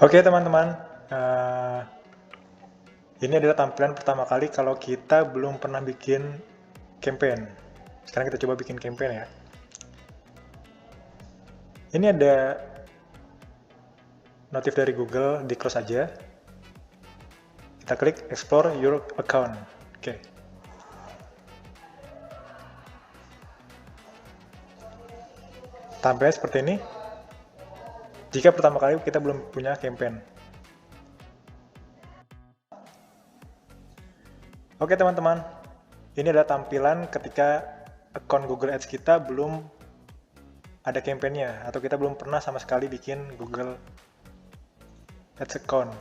Oke teman-teman, ini adalah tampilan pertama kali kalau kita belum pernah bikin campaign. Sekarang kita coba bikin campaign ya. Ini ada notif dari Google, di close aja. Kita klik explore your account. Oke. Tampilnya seperti ini. Jika pertama kali kita belum punya campaign. Oke teman-teman, ini adalah tampilan ketika akun Google Ads kita belum ada campaign-nya, atau kita belum pernah sama sekali bikin Google Ads account,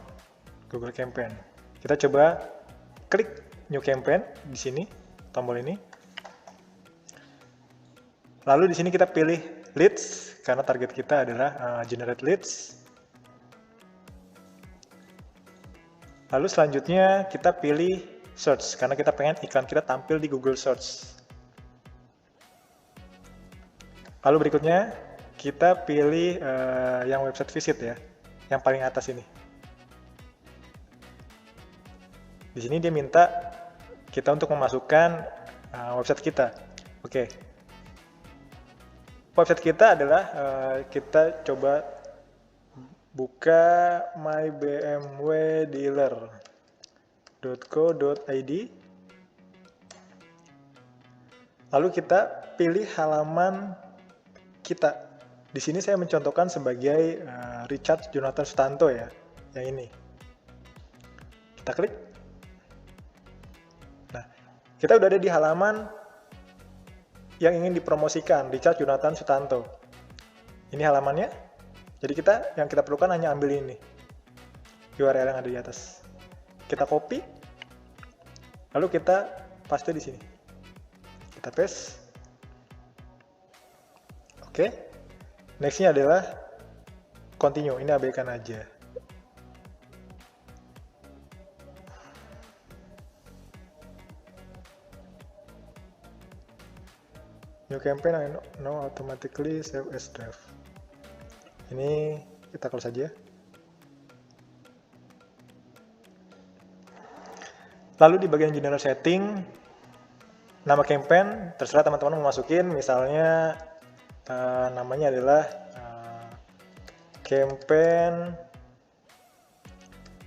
Google Campaign. Kita coba klik New Campaign di sini, tombol ini. Lalu di sini kita pilih Leads, karena target kita adalah Generate Leads. Lalu selanjutnya kita pilih Search, karena kita pengen iklan kita tampil di Google Search. Lalu berikutnya kita pilih yang website visit ya, yang paling atas ini. Di sini dia minta kita untuk memasukkan website kita. Oke. Website kita adalah kita coba buka mybmwdealer.co.id. Lalu kita pilih halaman kita. Di sini saya mencontohkan sebagai Richard Jonathan Sutanto ya, yang ini. Kita klik. Nah, kita udah ada di halaman yang ingin dipromosikan, Richard Jonathan Sutanto. Ini halamannya. Jadi yang kita perlukan hanya ambil ini, URL yang ada di atas. Kita copy, lalu kita paste di sini. Kita paste. Oke. Nextnya adalah continue. Ini abaikan aja. New campaign I know automatically save as draft. Ini kita close saja. Lalu di bagian general setting, nama campaign terserah teman-teman mau masukin, misalnya namanya adalah campaign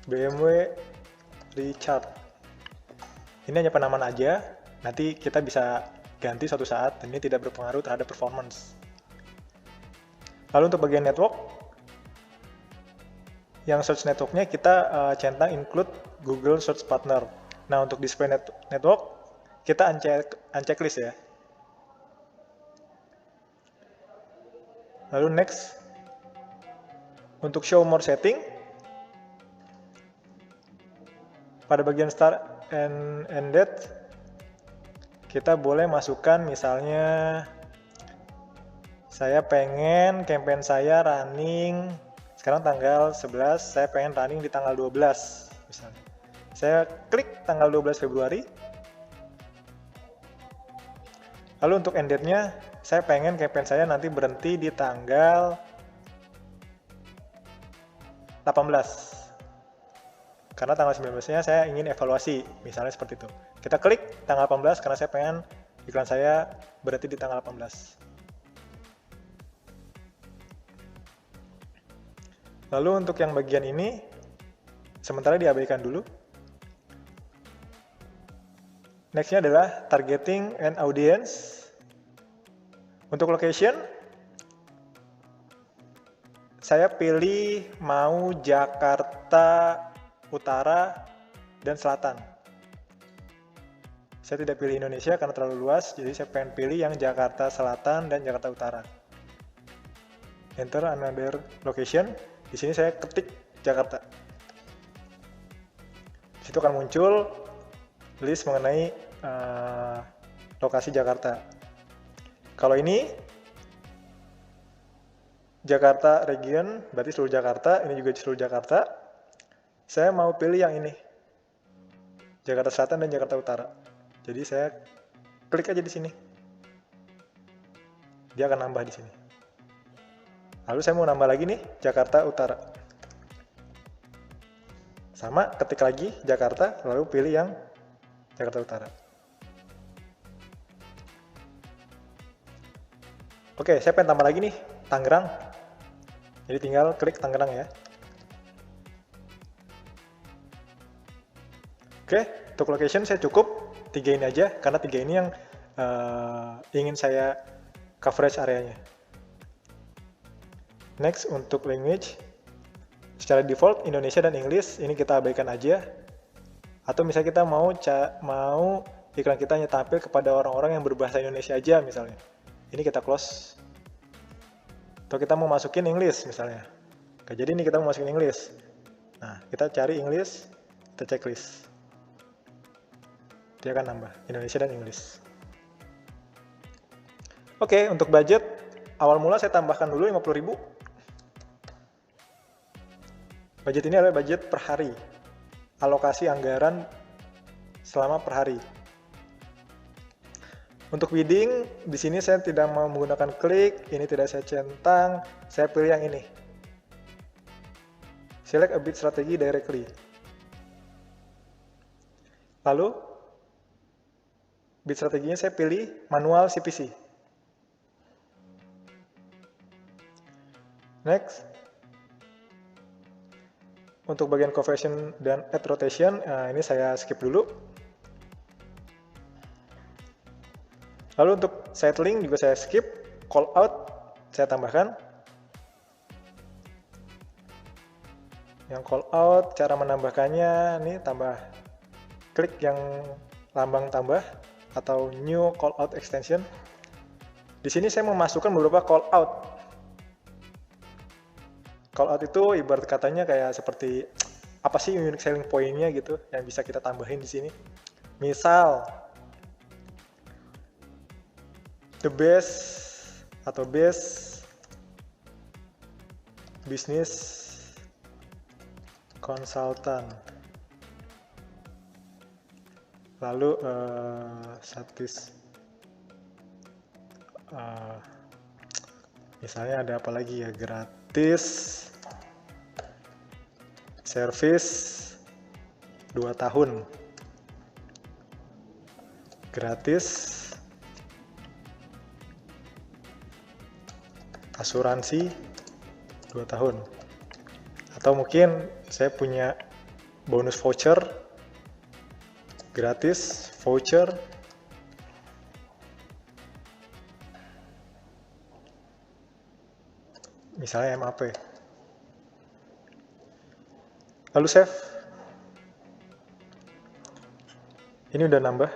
BMW Richard. Ini hanya penamaan aja, nanti kita bisa ganti suatu saat, dan ini tidak berpengaruh terhadap performance. Lalu untuk bagian network, yang search networknya kita centang include Google Search Partner. Nah, untuk display network, kita uncheck list ya. Lalu next, untuk show more setting, pada bagian start and ended, kita boleh masukkan misalnya, saya pengen campaign saya running, sekarang tanggal 11, saya pengen running di tanggal 12 misalnya. Saya klik tanggal 12 Februari. Lalu untuk end date-nya, saya pengen campaign saya nanti berhenti di tanggal 18. Karena tanggal 19-nya saya ingin evaluasi, misalnya seperti itu. Kita klik tanggal 18 karena saya pengen iklan saya berhenti di tanggal 18. Lalu untuk yang bagian ini, sementara diabaikan dulu. Next-nya adalah targeting and audience. Untuk location, saya pilih mau Jakarta Utara dan Selatan. Saya tidak pilih Indonesia karena terlalu luas, jadi saya pengen pilih yang Jakarta Selatan dan Jakarta Utara. Enter another location. Di sini saya ketik Jakarta. Di situ akan muncul list mengenai lokasi Jakarta. Kalau ini Jakarta region, berarti seluruh Jakarta. Ini juga seluruh Jakarta. Saya mau pilih yang ini, Jakarta Selatan dan Jakarta Utara. Jadi saya klik aja di sini. Dia akan nambah di sini. Lalu saya mau nambah lagi nih, Jakarta Utara. Sama, ketik lagi Jakarta, lalu pilih yang Jakarta Utara. Oke, saya pengen tambah lagi nih, Tangerang. Jadi tinggal klik Tangerang ya. Oke, untuk location saya cukup 3 ini aja, karena 3 ini yang ingin saya coverage areanya. Next, untuk language, secara default Indonesia dan English, ini kita abaikan aja. Atau misalnya kita mau iklan kita hanya tampil kepada orang-orang yang berbahasa Indonesia aja misalnya. Ini kita close. Atau kita mau masukin English misalnya. Oke, jadi ini kita mau masukin English. Nah, kita cari English, kita checklist. Dia akan nambah Indonesia dan English. Oke, untuk budget, awal mula saya tambahkan dulu 50.000. Budget ini adalah budget per hari. Alokasi anggaran selama per hari. Untuk bidding, di sini saya tidak mau menggunakan klik, ini tidak saya centang, saya pilih yang ini. Select a bid strategy directly. Lalu, bid strateginya saya pilih manual CPC. Next. Untuk bagian conversion dan ad rotation, ini saya skip dulu. Lalu untuk site link juga saya skip, call out saya tambahkan. Yang call out, cara menambahkannya, ini tambah klik yang lambang tambah atau new call out extension. Di sini saya memasukkan beberapa call out. Call out itu ibarat katanya kayak seperti apa sih unique selling point-nya gitu yang bisa kita tambahin di sini. Misal the best atau best business consultant. Lalu misalnya ada apa lagi ya, gratis service 2 tahun, gratis asuransi 2 tahun, atau mungkin saya punya bonus voucher, gratis voucher misalnya MAP. Lalu save. Ini udah nambah,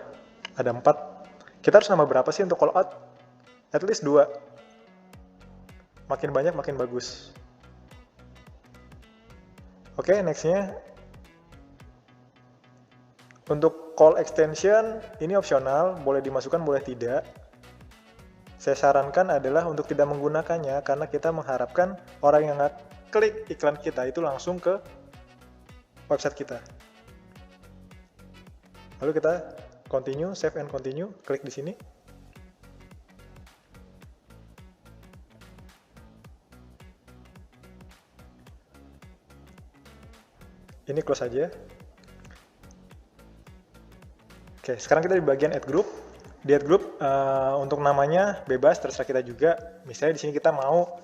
ada 4. Kita harus nambah berapa sih untuk call out? At least 2. Makin banyak makin bagus. Oke, nextnya untuk call extension ini opsional, boleh dimasukkan boleh tidak. Saya sarankan adalah untuk tidak menggunakannya karena kita mengharapkan orang yang klik iklan kita itu langsung ke website kita. Lalu kita continue, save and continue, klik di sini. Ini close aja. Oke, sekarang kita di bagian add group. Di add group untuk namanya bebas, terserah kita juga. Misalnya di sini kita mau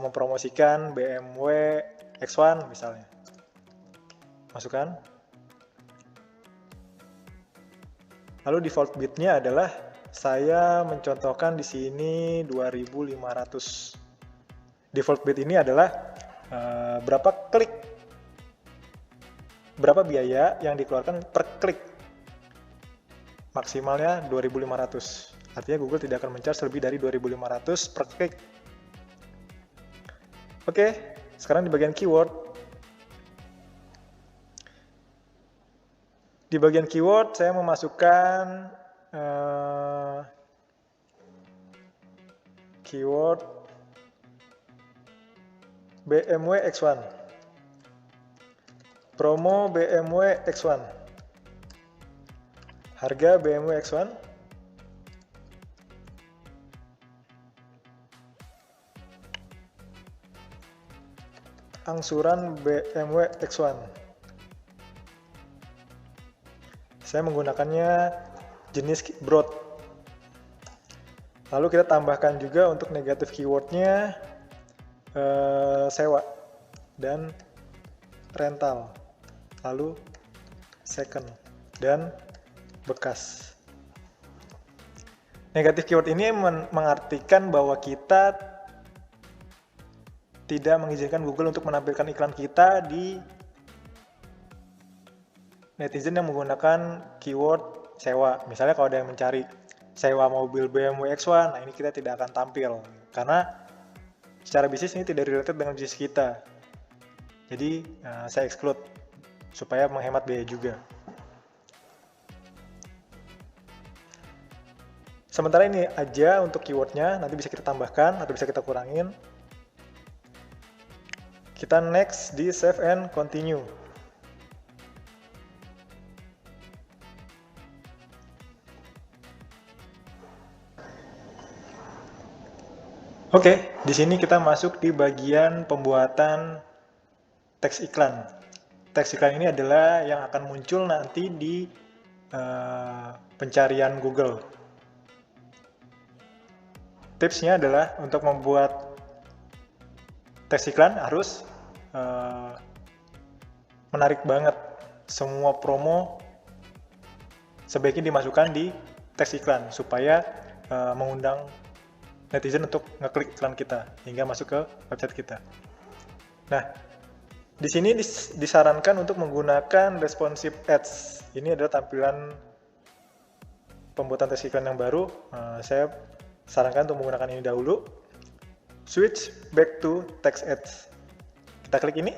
mempromosikan BMW X1 misalnya. Masukkan. Lalu default bidnya adalah saya mencontohkan di sini 2.500. Default bid ini adalah berapa klik, berapa biaya yang dikeluarkan per klik. Maksimalnya 2.500. Artinya Google tidak akan men-charge lebih dari 2.500 per klik. Oke, sekarang di bagian keyword. Di bagian keyword saya memasukkan keyword BMW X1, promo BMW X1, harga BMW X1, angsuran BMW X1. Saya menggunakannya jenis broad. Lalu kita tambahkan juga untuk negatif keywordnya sewa dan rental, lalu second dan bekas. Negatif keyword ini mengartikan bahwa kita tidak mengizinkan Google untuk menampilkan iklan kita di netizen yang menggunakan keyword sewa. Misalnya kalau ada yang mencari sewa mobil BMW X1, nah ini kita tidak akan tampil karena secara bisnis ini tidak related dengan bisnis kita. Jadi saya exclude supaya menghemat biaya juga. Sementara ini aja untuk keywordnya, nanti bisa kita tambahkan atau bisa kita kurangin. Kita next di save and continue. Oke, di sini kita masuk di bagian pembuatan teks iklan. Teks iklan ini adalah yang akan muncul nanti di pencarian Google. Tipsnya adalah untuk membuat teks iklan harus menarik banget. Semua promo sebaiknya dimasukkan di teks iklan supaya mengundang netizen untuk ngeklik iklan kita hingga masuk ke website kita. Nah, di sini disarankan untuk menggunakan responsive ads. Ini adalah tampilan pembuatan teks iklan yang baru. Saya sarankan untuk menggunakan ini dahulu. Switch back to text ads. Kita klik ini.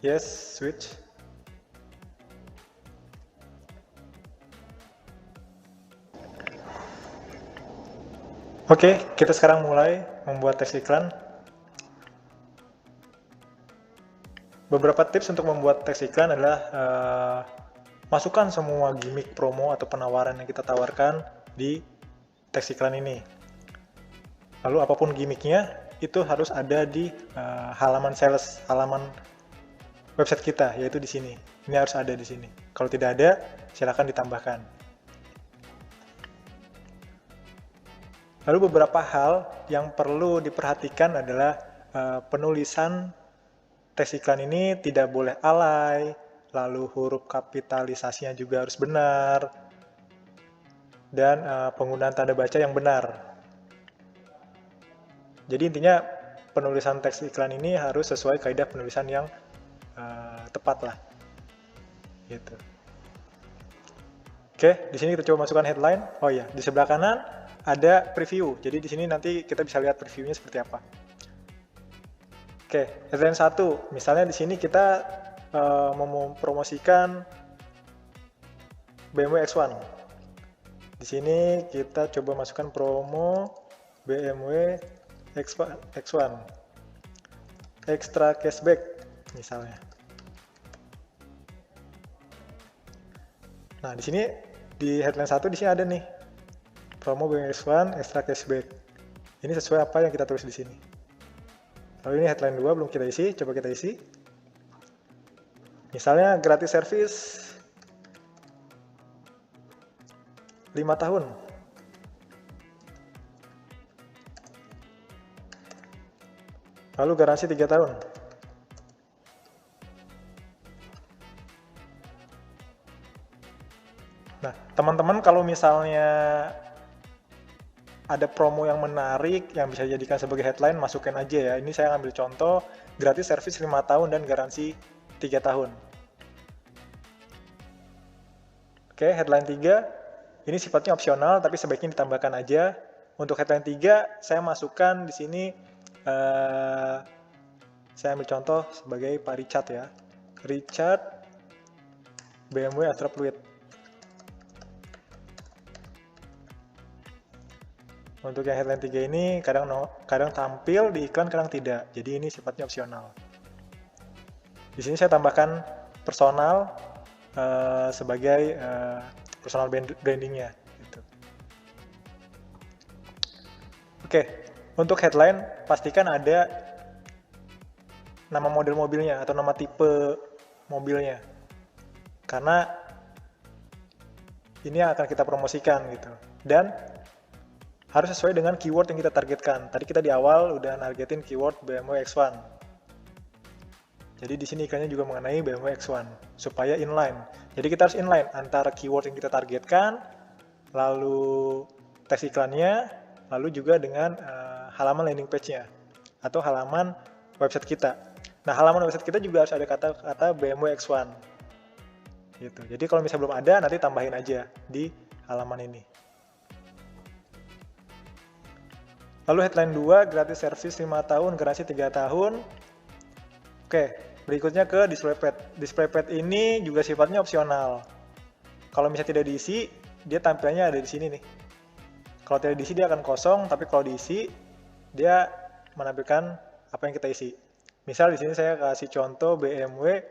Yes, switch. Oke, kita sekarang mulai membuat teks iklan. Beberapa tips untuk membuat teks iklan adalah masukkan semua gimmick promo atau penawaran yang kita tawarkan di teks iklan ini. Lalu apapun gimmicknya itu harus ada di halaman sales, halaman website kita, yaitu di sini. Ini harus ada di sini. Kalau tidak ada, silakan ditambahkan. Lalu beberapa hal yang perlu diperhatikan adalah penulisan teks iklan ini tidak boleh alay, lalu huruf kapitalisasinya juga harus benar, dan penggunaan tanda baca yang benar. Jadi intinya penulisan teks iklan ini harus sesuai kaidah penulisan yang tepat lah. Gitu. Oke, di sini kita coba masukkan headline. Oh iya, di sebelah kanan ada preview. Jadi di sini nanti kita bisa lihat previewnya seperti apa. Oke, headline 1. Misalnya di sini kita mempromosikan BMW X1. Di sini kita coba masukkan promo BMW X1. Extra cashback misalnya. Nah, di sini di headline 1 di sini ada nih. Promo BMW X1 extra cashback. Ini sesuai apa yang kita tulis di sini. Lalu ini headline 2 belum kita isi, coba kita isi. Misalnya gratis service 5 tahun. Lalu garansi 3 tahun. Nah, teman-teman kalau misalnya ada promo yang menarik yang bisa dijadikan sebagai headline, masukin aja ya. Ini saya ambil contoh, gratis service 5 tahun dan garansi 3 tahun. Oke, headline 3, ini sifatnya opsional tapi sebaiknya ditambahkan aja. Untuk headline 3, saya masukkan di sini, saya ambil contoh sebagai Pak Richard ya. Richard BMW Astra Fluid. Untuk yang headline 3 ini kadang tampil di iklan, kadang tidak. Jadi ini sifatnya opsional. Di sini saya tambahkan personal sebagai personal brandingnya. Gitu. Oke, untuk headline pastikan ada nama model mobilnya atau nama tipe mobilnya. Karena ini yang akan kita promosikan gitu. Dan harus sesuai dengan keyword yang kita targetkan. Tadi kita di awal udah nargetin keyword BMW X1. Jadi di sini iklannya juga mengenai BMW X1 supaya inline. Jadi kita harus inline antara keyword yang kita targetkan, lalu teks iklannya, lalu juga dengan halaman landing page-nya atau halaman website kita. Nah, halaman website kita juga harus ada kata-kata BMW X1. Gitu. Jadi kalau misalnya belum ada, nanti tambahin aja di halaman ini. Lalu headline 2, gratis service 5 tahun, garansi 3 tahun. Oke, berikutnya ke display pad. Display pad ini juga sifatnya opsional. Kalau misalnya tidak diisi, dia tampilannya ada di sini nih. Kalau tidak diisi dia akan kosong, tapi kalau diisi dia menampilkan apa yang kita isi. Misal di sini saya kasih contoh BMW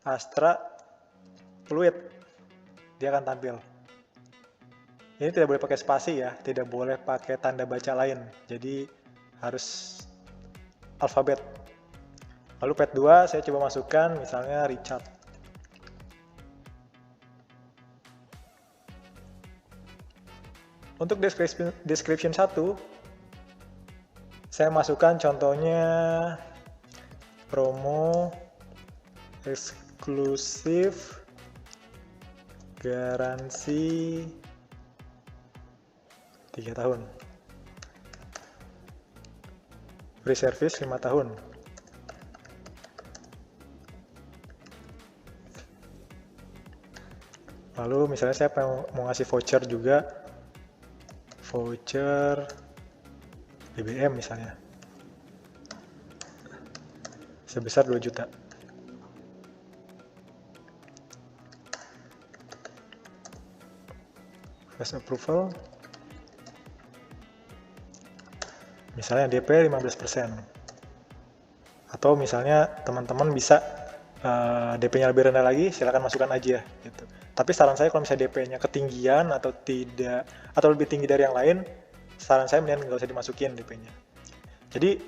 Astra Fluid. Dia akan tampil. Ini tidak boleh pakai spasi ya, tidak boleh pakai tanda baca lain. Jadi harus alfabet. Lalu pad 2 saya coba masukkan misalnya Richard. Untuk description 1 saya masukkan contohnya promo eksklusif garansi 3 tahun. Free service 5 tahun. Lalu misalnya saya mau ngasih voucher juga. Voucher BBM misalnya. Sebesar 2 juta. Fast approval. Misalnya DP 15%. Atau misalnya teman-teman bisa DP-nya lebih rendah lagi, silakan masukkan aja gitu. Tapi saran saya kalau misalnya DP-nya ketinggian atau tidak atau lebih tinggi dari yang lain, saran saya mendingan nggak usah dimasukin DP-nya. Jadi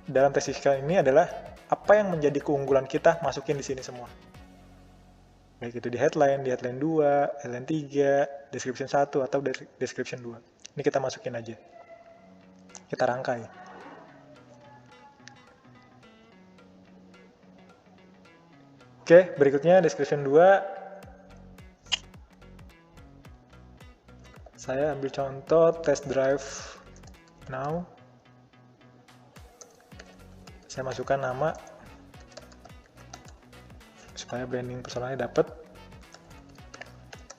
dalam tes iklan ini adalah apa yang menjadi keunggulan kita masukin di sini semua. Baik itu di headline 2, headline 3, description 1 atau description 2. Ini kita masukin aja. Kita rangkai. Oke, berikutnya description 2. Saya ambil contoh test drive now. Saya masukkan nama supaya branding personalnya dapat.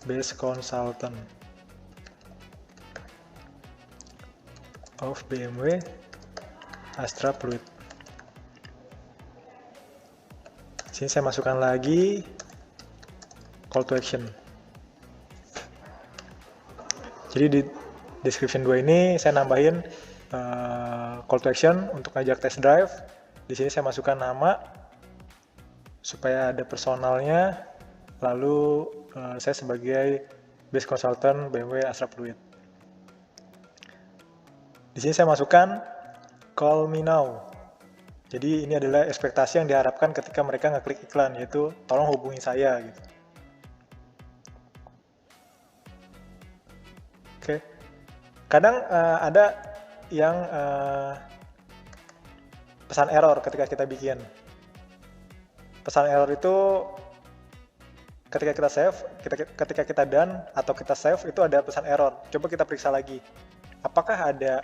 Best consultant of BMW Astra Fluid. Sini saya masukkan lagi call to action. Jadi di description 2 ini saya nambahin call to action untuk ngajak test drive. Di sini saya masukkan nama supaya ada personalnya. Lalu saya sebagai best consultant BMW Astra Fluid. Di sini saya masukkan call me now. Jadi ini adalah ekspektasi yang diharapkan ketika mereka ngeklik iklan, yaitu tolong hubungi saya gitu. Oke. Kadang ada yang pesan error ketika kita bikin. Pesan error itu ketika kita save, ketika kita done atau kita save itu ada pesan error. Coba kita periksa lagi. Apakah ada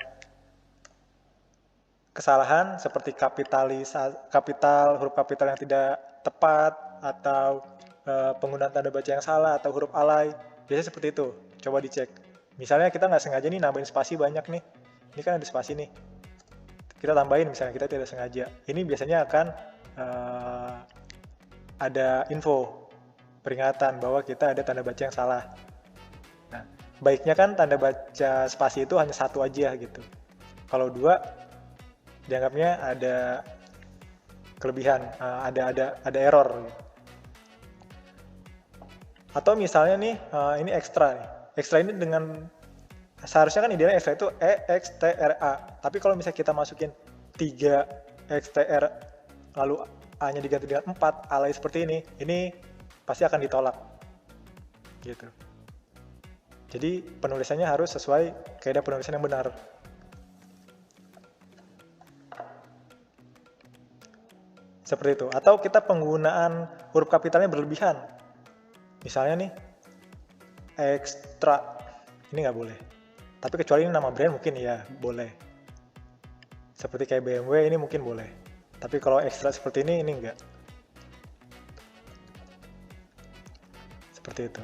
kesalahan seperti huruf kapital yang tidak tepat atau penggunaan tanda baca yang salah atau huruf alay? Biasanya seperti itu. Coba dicek. Misalnya kita nggak sengaja nih nambahin spasi banyak nih. Ini kan ada spasi nih. Kita tambahin misalnya kita tidak sengaja. Ini biasanya akan ada info peringatan bahwa kita ada tanda baca yang salah. Nah, baiknya kan tanda baca spasi itu hanya satu aja gitu. Kalau 2 dianggapnya ada kelebihan, ada error. Atau misalnya nih, ini ekstra nih. Ekstra ini dengan seharusnya kan idealnya ekstra itu EXTRA. Tapi kalau misalnya kita masukin 3 XTR lalu A-nya diganti dengan 4, alay seperti ini pasti akan ditolak. Gitu. Jadi penulisannya harus sesuai kaidah penulisan yang benar. Seperti itu. Atau kita penggunaan huruf kapitalnya berlebihan. Misalnya nih, ekstra. Ini nggak boleh. Tapi kecuali ini nama brand mungkin ya boleh. Seperti kayak BMW ini mungkin boleh. Tapi kalau ekstra seperti ini enggak. Seperti itu.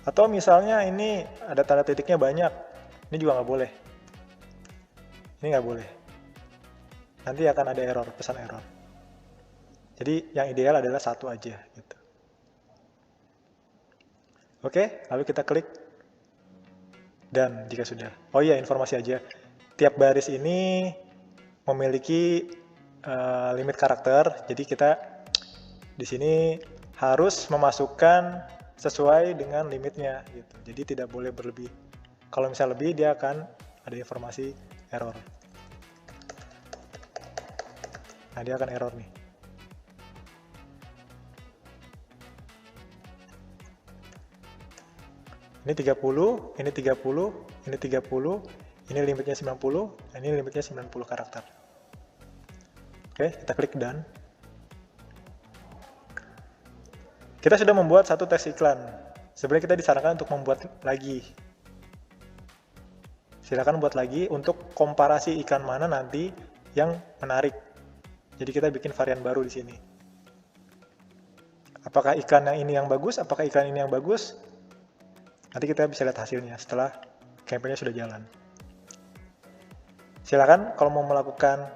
Atau misalnya ini ada tanda titiknya banyak. Ini juga nggak boleh. Ini nggak boleh. Nanti akan ada error, pesan error. Jadi yang ideal adalah satu aja gitu. Oke, lalu kita klik dan jika sudah. Oh iya, informasi aja. Tiap baris ini memiliki limit karakter. Jadi kita di sini harus memasukkan sesuai dengan limitnya gitu. Jadi tidak boleh berlebih. Kalau misalnya lebih dia akan ada informasi error. Nah, dia akan error nih. Ini 30, ini 30, ini 30, ini limitnya 90, ini limitnya 90 karakter. Oke, kita klik done. Kita sudah membuat satu teks iklan. Sebenarnya kita disarankan untuk membuat lagi. Silakan buat lagi untuk komparasi iklan mana nanti yang menarik. Jadi kita bikin varian baru di sini. Apakah iklan yang ini yang bagus? Apakah iklan ini yang bagus? Nanti kita bisa lihat hasilnya setelah campaign-nya sudah jalan. Silakan kalau mau melakukan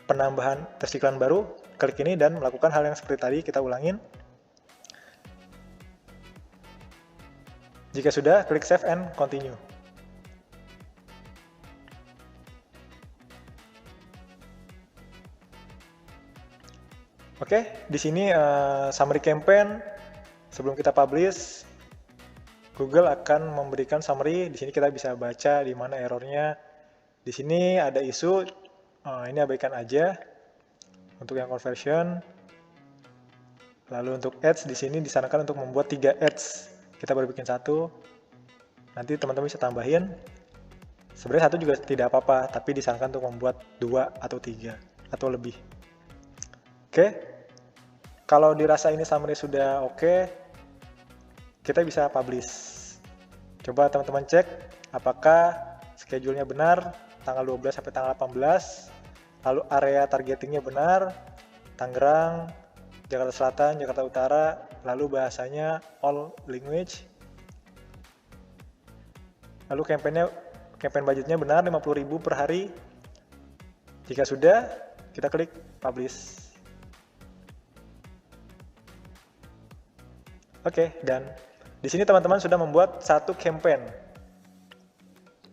penambahan teks iklan baru, klik ini dan melakukan hal yang seperti tadi, kita ulangin. Jika sudah, klik save and continue. Oke, di sini summary campaign. Sebelum kita publish, Google akan memberikan summary. Di sini kita bisa baca di mana errornya. Di sini ada isu, ini abaikan aja untuk yang conversion. Lalu untuk ads di sini disarankan untuk membuat 3 ads. Kita baru bikin 1. Nanti teman-teman bisa tambahin. Sebenarnya 1 juga tidak apa-apa, tapi disarankan untuk membuat 2 atau 3 atau lebih. Oke, kalau dirasa ini summary sudah oke, kita bisa publish. Coba teman-teman cek apakah schedule-nya benar, tanggal 12 sampai tanggal 18, lalu area targetingnya benar, Tangerang, Jakarta Selatan, Jakarta Utara, lalu bahasanya all language, lalu campaign budgetnya benar 50.000 per hari. Jika sudah, kita klik publish. Oke, dan di sini teman-teman sudah membuat satu campaign.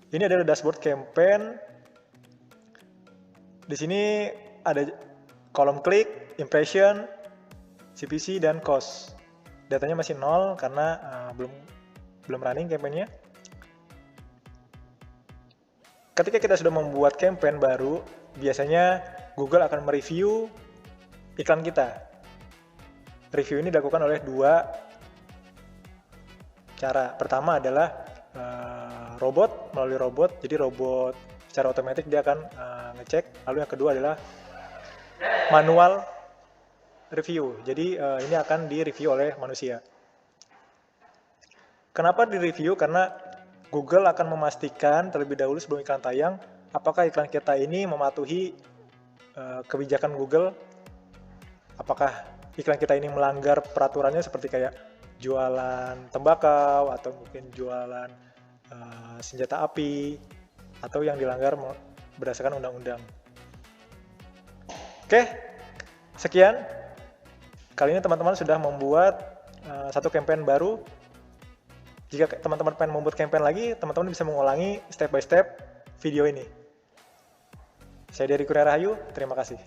Ini adalah dashboard campaign. Di sini ada kolom klik, impression, CPC, dan cost. Datanya masih 0 karena belum running campaign-nya. Ketika kita sudah membuat campaign baru, biasanya Google akan mereview iklan kita. Review ini dilakukan oleh 2 cara. Pertama adalah melalui robot. Jadi robot secara otomatis dia akan ngecek. Lalu yang kedua adalah manual review. Jadi ini akan direview oleh manusia. Kenapa direview? Karena Google akan memastikan terlebih dahulu sebelum iklan tayang, apakah iklan kita ini mematuhi kebijakan Google, apakah iklan kita ini melanggar peraturannya seperti kayak jualan tembakau atau mungkin jualan senjata api atau yang dilanggar berdasarkan undang-undang. Oke, sekian. Kali ini teman-teman sudah membuat satu campaign baru. Jika teman-teman pengen membuat campaign lagi, teman-teman bisa mengulangi step by step video ini. Saya Dery Kurnia Rahayu, terima kasih.